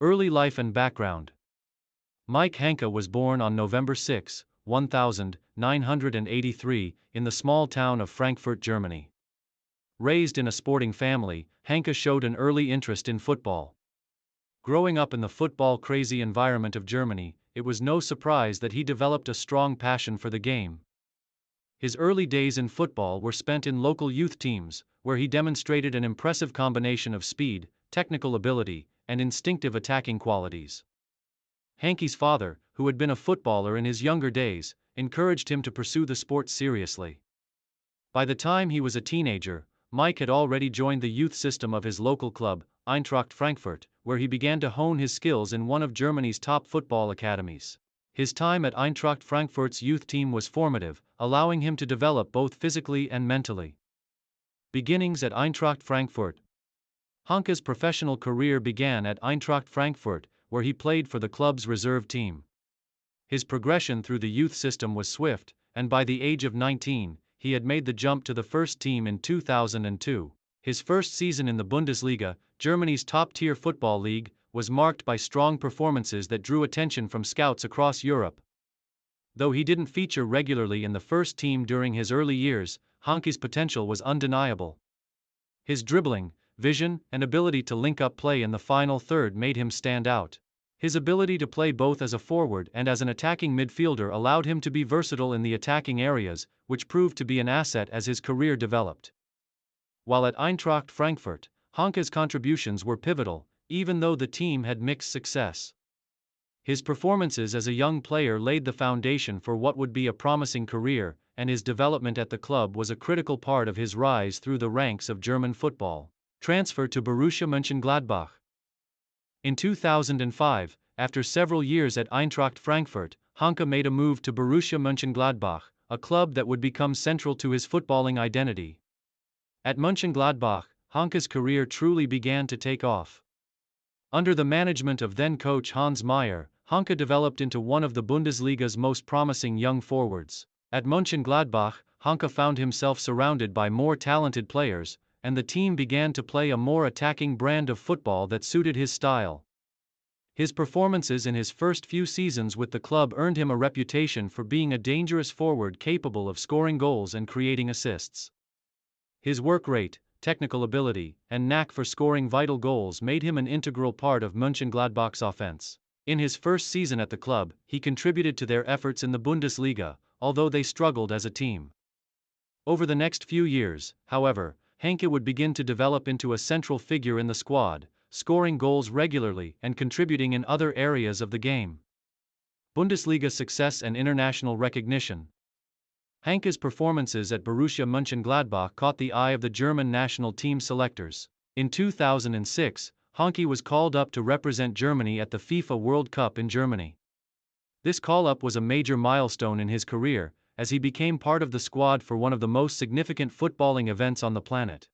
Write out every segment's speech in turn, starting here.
Early life and background. Mike Hanke was born on November 6, 1983, in the small town of Frankfurt, Germany. Raised in a sporting family, Hanke showed an early interest in football. Growing up in the football-crazy environment of Germany, it was no surprise that he developed a strong passion for the game. His early days in football were spent in local youth teams, where he demonstrated an impressive combination of speed, technical ability, and instinctive attacking qualities. Hanke's father, who had been a footballer in his younger days, encouraged him to pursue the sport seriously. By the time he was a teenager, Mike had already joined the youth system of his local club, Eintracht Frankfurt, where he began to hone his skills in one of Germany's top football academies. His time at Eintracht Frankfurt's youth team was formative, allowing him to develop both physically and mentally. Beginnings at Eintracht Frankfurt. Hanke's professional career began at Eintracht Frankfurt, where he played for the club's reserve team. His progression through the youth system was swift, and by the age of 19, he had made the jump to the first team in 2002. His first season in the Bundesliga, Germany's top-tier football league, was marked by strong performances that drew attention from scouts across Europe. Though he didn't feature regularly in the first team during his early years, Hanke's potential was undeniable. His dribbling, vision, and ability to link up play in the final third made him stand out. His ability to play both as a forward and as an attacking midfielder allowed him to be versatile in the attacking areas, which proved to be an asset as his career developed. While at Eintracht Frankfurt, Hanke's contributions were pivotal, even though the team had mixed success. His performances as a young player laid the foundation for what would be a promising career, and his development at the club was a critical part of his rise through the ranks of German football. Transfer to Borussia Mönchengladbach. In 2005, after several years at Eintracht Frankfurt, Hanke made a move to Borussia Mönchengladbach, a club that would become central to his footballing identity. At Mönchengladbach, Hanke's career truly began to take off. Under the management of then-coach Hans Meyer, Hanke developed into one of the Bundesliga's most promising young forwards. At Mönchengladbach, Hanke found himself surrounded by more talented players, and the team began to play a more attacking brand of football that suited his style. His performances in his first few seasons with the club earned him a reputation for being a dangerous forward capable of scoring goals and creating assists. His work rate, technical ability, and knack for scoring vital goals made him an integral part of Mönchengladbach's offense. In his first season at the club, he contributed to their efforts in the Bundesliga, although they struggled as a team. Over the next few years, however, Hanke would begin to develop into a central figure in the squad, scoring goals regularly and contributing in other areas of the game. Bundesliga success and international recognition. Hanke's performances at Borussia Mönchengladbach caught the eye of the German national team selectors. In 2006, Hanke was called up to represent Germany at the FIFA World Cup in Germany. This call-up was a major milestone in his career, as he became part of the squad for one of the most significant footballing events on the planet.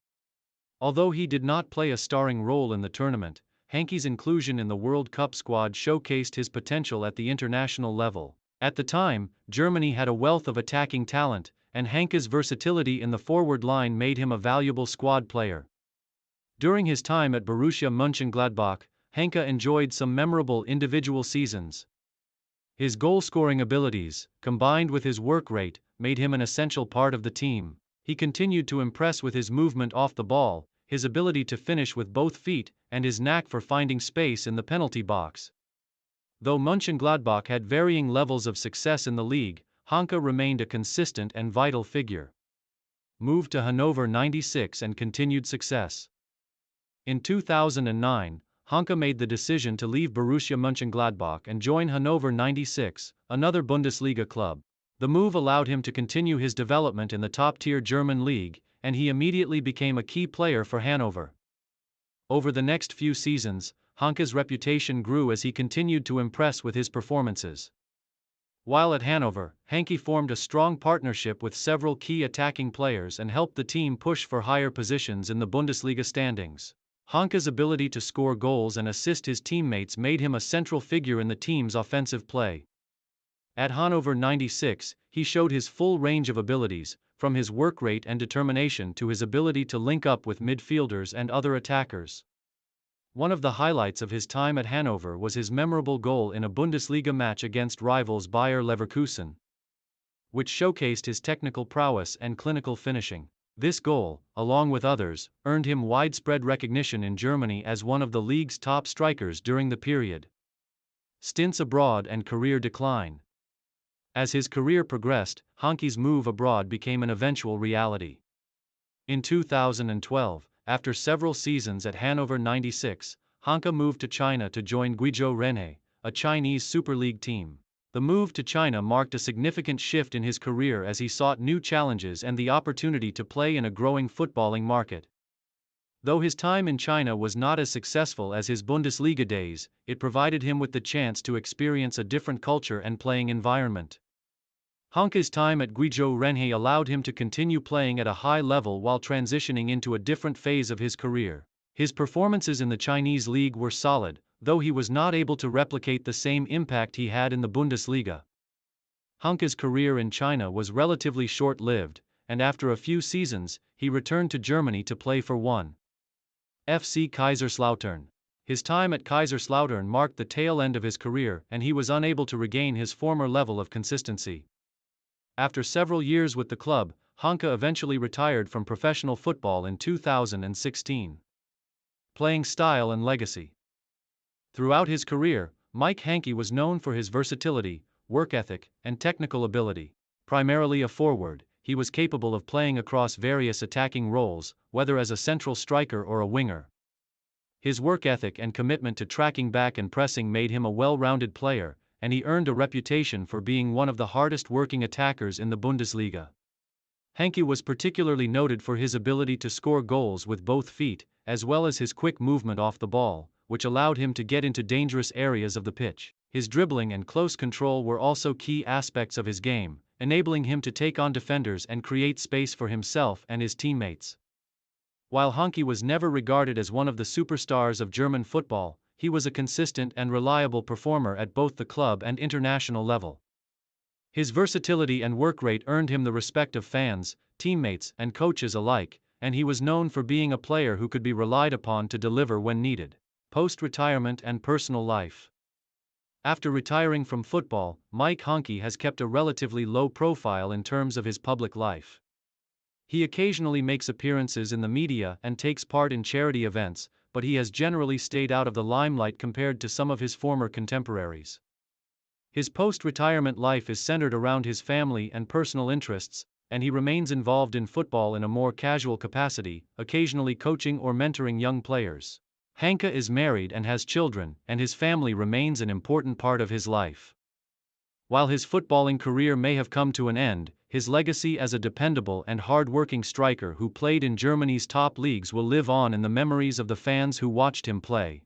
Although he did not play a starring role in the tournament, Hanke's inclusion in the World Cup squad showcased his potential at the international level. At the time, Germany had a wealth of attacking talent, and Hanke's versatility in the forward line made him a valuable squad player. During his time at Borussia Mönchengladbach, Hanke enjoyed some memorable individual seasons. His goal-scoring abilities, combined with his work rate, made him an essential part of the team. He continued to impress with his movement off the ball, his ability to finish with both feet, and his knack for finding space in the penalty box. Though Mönchengladbach had varying levels of success in the league, Hanke remained a consistent and vital figure. Moved to Hannover 96 and continued success. In 2009, Hanke made the decision to leave Borussia Mönchengladbach and join Hannover 96, another Bundesliga club. The move allowed him to continue his development in the top-tier German league, and he immediately became a key player for Hannover. Over the next few seasons, Hanke's reputation grew as he continued to impress with his performances. While at Hannover, Hanke formed a strong partnership with several key attacking players and helped the team push for higher positions in the Bundesliga standings. Hanke's ability to score goals and assist his teammates made him a central figure in the team's offensive play. At Hannover 96, he showed his full range of abilities, from his work rate and determination to his ability to link up with midfielders and other attackers. One of the highlights of his time at Hannover was his memorable goal in a Bundesliga match against rivals Bayer Leverkusen, which showcased his technical prowess and clinical finishing. This goal, along with others, earned him widespread recognition in Germany as one of the league's top strikers during the period. Stints abroad and career decline. As his career progressed, Hanke's move abroad became an eventual reality. In 2012, after several seasons at Hannover 96, Hanke moved to China to join Guizhou Renhe, a Chinese Super League team. The move to China marked a significant shift in his career as he sought new challenges and the opportunity to play in a growing footballing market. Though his time in China was not as successful as his Bundesliga days, it provided him with the chance to experience a different culture and playing environment. Hanke's time at Guizhou Renhe allowed him to continue playing at a high level while transitioning into a different phase of his career. His performances in the Chinese league were solid, though he was not able to replicate the same impact he had in the Bundesliga. Hanke's career in China was relatively short-lived, and after a few seasons, he returned to Germany to play for 1. FC Kaiserslautern. His time at Kaiserslautern marked the tail end of his career and he was unable to regain his former level of consistency. After several years with the club, Hanke eventually retired from professional football in 2016. Playing style and legacy. Throughout his career, Mike Hanke was known for his versatility, work ethic, and technical ability. Primarily a forward, he was capable of playing across various attacking roles, whether as a central striker or a winger. His work ethic and commitment to tracking back and pressing made him a well-rounded player, and he earned a reputation for being one of the hardest-working attackers in the Bundesliga. Hanke was particularly noted for his ability to score goals with both feet, as well as his quick movement off the ball, which allowed him to get into dangerous areas of the pitch. His dribbling and close control were also key aspects of his game, enabling him to take on defenders and create space for himself and his teammates. While Hanke was never regarded as one of the superstars of German football, he was a consistent and reliable performer at both the club and international level. His versatility and work rate earned him the respect of fans, teammates, and coaches alike, and he was known for being a player who could be relied upon to deliver when needed. Post-retirement and personal life. After retiring from football, Mike Hanke has kept a relatively low profile in terms of his public life. He occasionally makes appearances in the media and takes part in charity events, but he has generally stayed out of the limelight compared to some of his former contemporaries. His post-retirement life is centered around his family and personal interests, and he remains involved in football in a more casual capacity, occasionally coaching or mentoring young players. Hanke is married and has children, and his family remains an important part of his life. While his footballing career may have come to an end, his legacy as a dependable and hard-working striker who played in Germany's top leagues will live on in the memories of the fans who watched him play.